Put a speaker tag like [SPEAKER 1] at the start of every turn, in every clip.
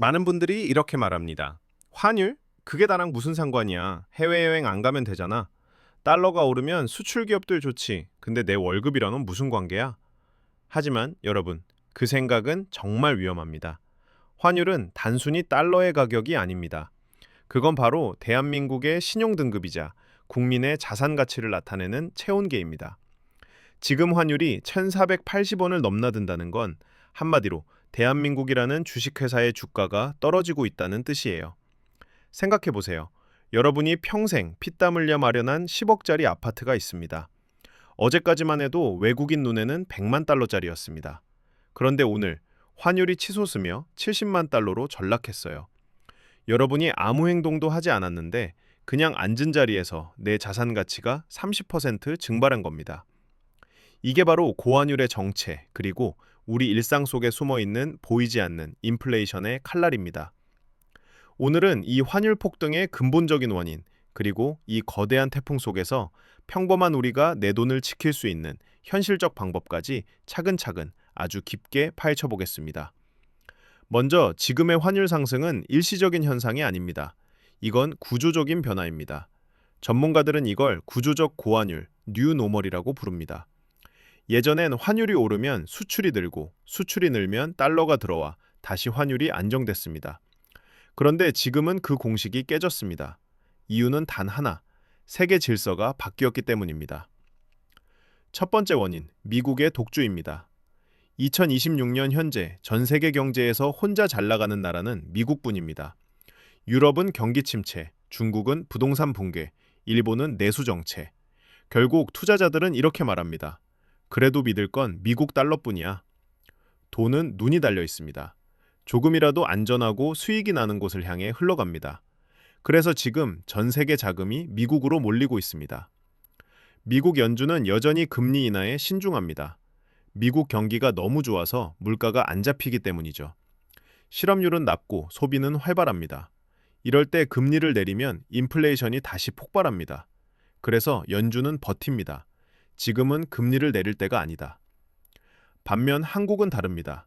[SPEAKER 1] 많은 분들이 이렇게 말합니다. 환율? 그게 나랑 무슨 상관이야. 해외여행 안 가면 되잖아. 달러가 오르면 수출 기업들 좋지. 근데 내 월급이랑은 무슨 관계야? 하지만 여러분, 그 생각은 정말 위험합니다. 환율은 단순히 달러의 가격이 아닙니다. 그건 바로 대한민국의 신용등급이자 국민의 자산 가치를 나타내는 체온계입니다. 지금 환율이 1,480원을 넘나든다는 건 한마디로 대한민국이라는 주식회사의 주가가 떨어지고 있다는 뜻이에요. 생각해 보세요. 여러분이 평생 피땀 흘려 마련한 10억짜리 아파트가 있습니다. 어제까지만 해도 외국인 눈에는 100만 달러짜리였습니다. 그런데 오늘 환율이 치솟으며 70만 달러로 전락했어요. 여러분이 아무 행동도 하지 않았는데 그냥 앉은 자리에서 내 자산 가치가 30% 증발한 겁니다. 이게 바로 고환율의 정체, 그리고 우리 일상 속에 숨어 있는 보이지 않는 인플레이션의 칼날입니다. 오늘은 이 환율 폭등의 근본적인 원인, 그리고 이 거대한 태풍 속에서 평범한 우리가 내 돈을 지킬 수 있는 현실적 방법까지 차근차근 아주 깊게 파헤쳐 보겠습니다. 먼저 지금의 환율 상승은 일시적인 현상이 아닙니다. 이건 구조적인 변화입니다. 전문가들은 이걸 구조적 고환율, 뉴노멀이라고 부릅니다. 예전엔 환율이 오르면 수출이 늘고 수출이 늘면 달러가 들어와 다시 환율이 안정됐습니다. 그런데 지금은 그 공식이 깨졌습니다. 이유는 단 하나, 세계 질서가 바뀌었기 때문입니다. 첫 번째 원인, 미국의 독주입니다. 2026년 현재 전 세계 경제에서 혼자 잘 나가는 나라는 미국뿐입니다. 유럽은 경기 침체, 중국은 부동산 붕괴, 일본은 내수 정체. 결국 투자자들은 이렇게 말합니다. 그래도 믿을 건 미국 달러뿐이야. 돈은 눈이 달려 있습니다. 조금이라도 안전하고 수익이 나는 곳을 향해 흘러갑니다. 그래서 지금 전 세계 자금이 미국으로 몰리고 있습니다. 미국 연준은 여전히 금리 인하에 신중합니다. 미국 경기가 너무 좋아서 물가가 안 잡히기 때문이죠. 실업률은 낮고 소비는 활발합니다. 이럴 때 금리를 내리면 인플레이션이 다시 폭발합니다. 그래서 연준은 버팁니다. 지금은 금리를 내릴 때가 아니다. 반면 한국은 다릅니다.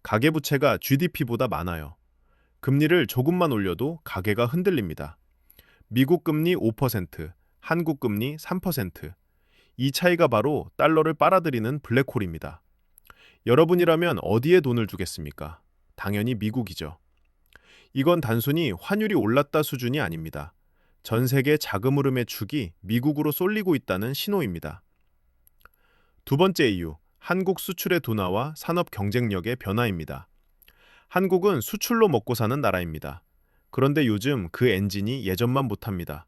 [SPEAKER 1] 가계부채가 GDP보다 많아요. 금리를 조금만 올려도 가계가 흔들립니다. 미국 금리 5%, 한국 금리 3%. 이 차이가 바로 달러를 빨아들이는 블랙홀입니다. 여러분이라면 어디에 돈을 두겠습니까? 당연히 미국이죠. 이건 단순히 환율이 올랐다 수준이 아닙니다. 전 세계 자금 흐름의 축이 미국으로 쏠리고 있다는 신호입니다. 두 번째 이유, 한국 수출의 둔화와 산업 경쟁력의 변화입니다. 한국은 수출로 먹고 사는 나라입니다. 그런데 요즘 그 엔진이 예전만 못합니다.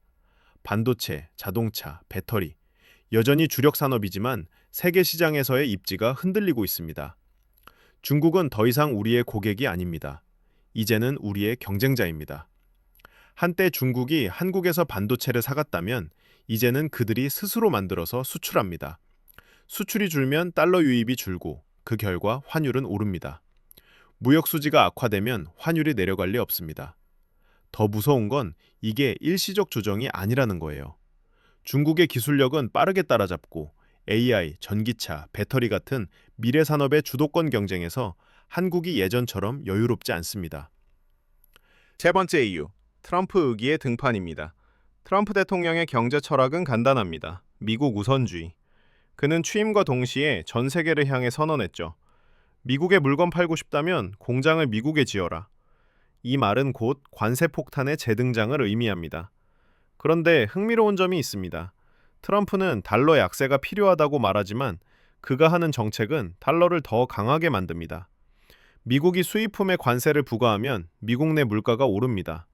[SPEAKER 1] 반도체, 자동차, 배터리, 여전히 주력 산업이지만 세계 시장에서의 입지가 흔들리고 있습니다. 중국은 더 이상 우리의 고객이 아닙니다. 이제는 우리의 경쟁자입니다. 한때 중국이 한국에서 반도체를 사갔다면 이제는 그들이 스스로 만들어서 수출합니다. 수출이 줄면 달러 유입이 줄고 그 결과 환율은 오릅니다. 무역 수지가 악화되면 환율이 내려갈 리 없습니다. 더 무서운 건 이게 일시적 조정이 아니라는 거예요. 중국의 기술력은 빠르게 따라잡고 AI, 전기차, 배터리 같은 미래 산업의 주도권 경쟁에서 한국이 예전처럼 여유롭지 않습니다. 세 번째 이유, 트럼프 의기의 등판입니다. 트럼프 대통령의 경제 철학은 간단합니다. 미국 우선주의. 그는 취임과 동시에 전 세계를 향해 선언했죠. 미국에 물건 팔고 싶다면 공장을 미국에 지어라. 이 말은 곧 관세 폭탄의 재등장을 의미합니다. 그런데 흥미로운 점이 있습니다. 트럼프는 달러 약세가 필요하다고 말하지만 그가 하는 정책은 달러를 더 강하게 만듭니다. 미국이 수입품에 관세를 부과하면 미국 내 물가가 오릅니다.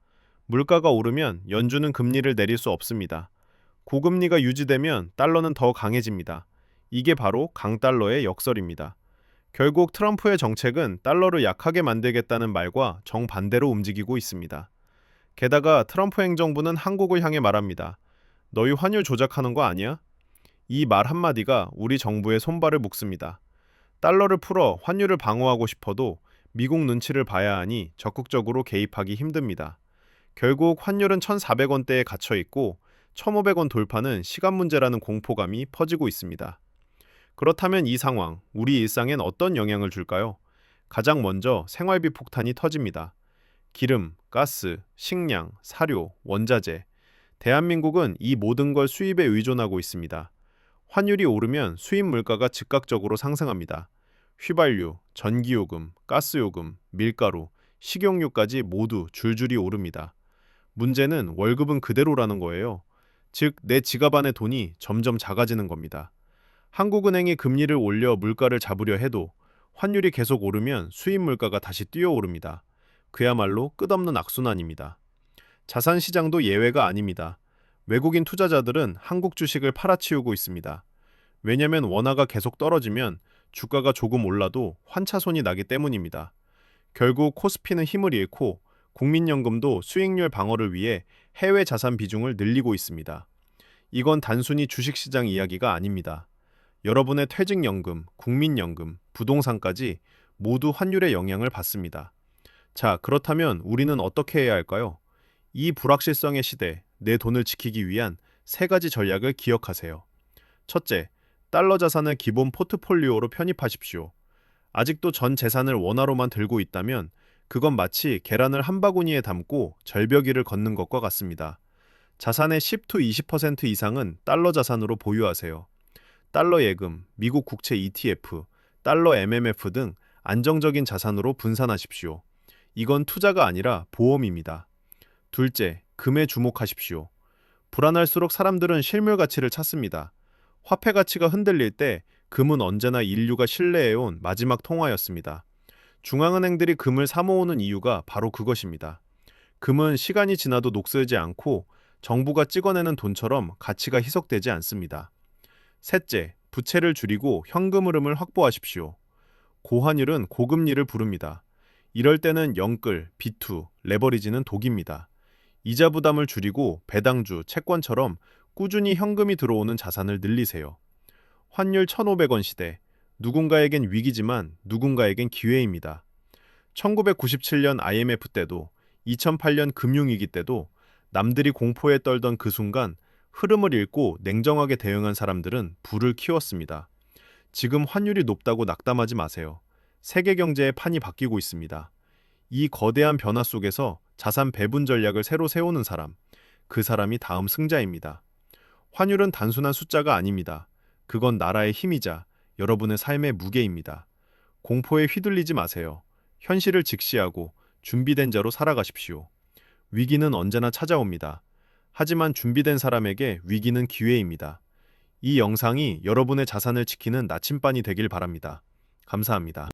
[SPEAKER 1] 물가가 오르면 연준은 금리를 내릴 수 없습니다. 고금리가 유지되면 달러는 더 강해집니다. 이게 바로 강달러의 역설입니다. 결국 트럼프의 정책은 달러를 약하게 만들겠다는 말과 정반대로 움직이고 있습니다. 게다가 트럼프 행정부는 한국을 향해 말합니다. 너희 환율 조작하는 거 아니야? 이 말 한마디가 우리 정부의 손발을 묶습니다. 달러를 풀어 환율을 방어하고 싶어도 미국 눈치를 봐야 하니 적극적으로 개입하기 힘듭니다. 결국 환율은 1,400원대에 갇혀 있고 1,500원 돌파는 시간 문제라는 공포감이 퍼지고 있습니다. 그렇다면 이 상황, 우리 일상엔 어떤 영향을 줄까요? 가장 먼저 생활비 폭탄이 터집니다. 기름, 가스, 식량, 사료, 원자재. 대한민국은 이 모든 걸 수입에 의존하고 있습니다. 환율이 오르면 수입 물가가 즉각적으로 상승합니다. 휘발유, 전기요금, 가스요금, 밀가루, 식용유까지 모두 줄줄이 오릅니다. 문제는 월급은 그대로라는 거예요. 즉, 내 지갑 안의 돈이 점점 작아지는 겁니다. 한국은행이 금리를 올려 물가를 잡으려 해도 환율이 계속 오르면 수입 물가가 다시 뛰어오릅니다. 그야말로 끝없는 악순환입니다. 자산 시장도 예외가 아닙니다. 외국인 투자자들은 한국 주식을 팔아치우고 있습니다. 왜냐면 원화가 계속 떨어지면 주가가 조금 올라도 환차손이 나기 때문입니다. 결국 코스피는 힘을 잃고 국민연금도 수익률 방어를 위해 해외 자산 비중을 늘리고 있습니다. 이건 단순히 주식시장 이야기가 아닙니다. 여러분의 퇴직연금, 국민연금, 부동산까지 모두 환율의 영향을 받습니다. 자, 그렇다면 우리는 어떻게 해야 할까요? 이 불확실성의 시대, 내 돈을 지키기 위한 세 가지 전략을 기억하세요. 첫째, 달러 자산을 기본 포트폴리오로 편입하십시오. 아직도 전 재산을 원화로만 들고 있다면 그건 마치 계란을 한 바구니에 담고 절벽위를 걷는 것과 같습니다. 자산의 10-20% 이상은 달러 자산으로 보유하세요. 달러 예금, 미국 국채 ETF, 달러 MMF 등 안정적인 자산으로 분산하십시오. 이건 투자가 아니라 보험입니다. 둘째, 금에 주목하십시오. 불안할수록 사람들은 실물 가치를 찾습니다. 화폐 가치가 흔들릴 때 금은 언제나 인류가 신뢰해온 마지막 통화였습니다. 중앙은행들이 금을 사모으는 이유가 바로 그것입니다. 금은 시간이 지나도 녹슬지 않고 정부가 찍어내는 돈처럼 가치가 희석되지 않습니다. 셋째, 부채를 줄이고 현금 흐름을 확보하십시오. 고환율은 고금리를 부릅니다. 이럴 때는 영끌, 비투, 레버리지는 독입니다. 이자 부담을 줄이고 배당주, 채권처럼 꾸준히 현금이 들어오는 자산을 늘리세요. 환율 1,500원 시대, 누군가에겐 위기지만 누군가에겐 기회입니다. 1997년 IMF 때도 2008년 금융위기 때도 남들이 공포에 떨던 그 순간 흐름을 읽고 냉정하게 대응한 사람들은 부를 키웠습니다. 지금 환율이 높다고 낙담하지 마세요. 세계 경제의 판이 바뀌고 있습니다. 이 거대한 변화 속에서 자산 배분 전략을 새로 세우는 사람, 그 사람이 다음 승자입니다. 환율은 단순한 숫자가 아닙니다. 그건 나라의 힘이자 여러분의 삶의 무게입니다. 공포에 휘둘리지 마세요. 현실을 직시하고 준비된 자로 살아가십시오. 위기는 언제나 찾아옵니다. 하지만 준비된 사람에게 위기는 기회입니다. 이 영상이 여러분의 자산을 지키는 나침반이 되길 바랍니다. 감사합니다.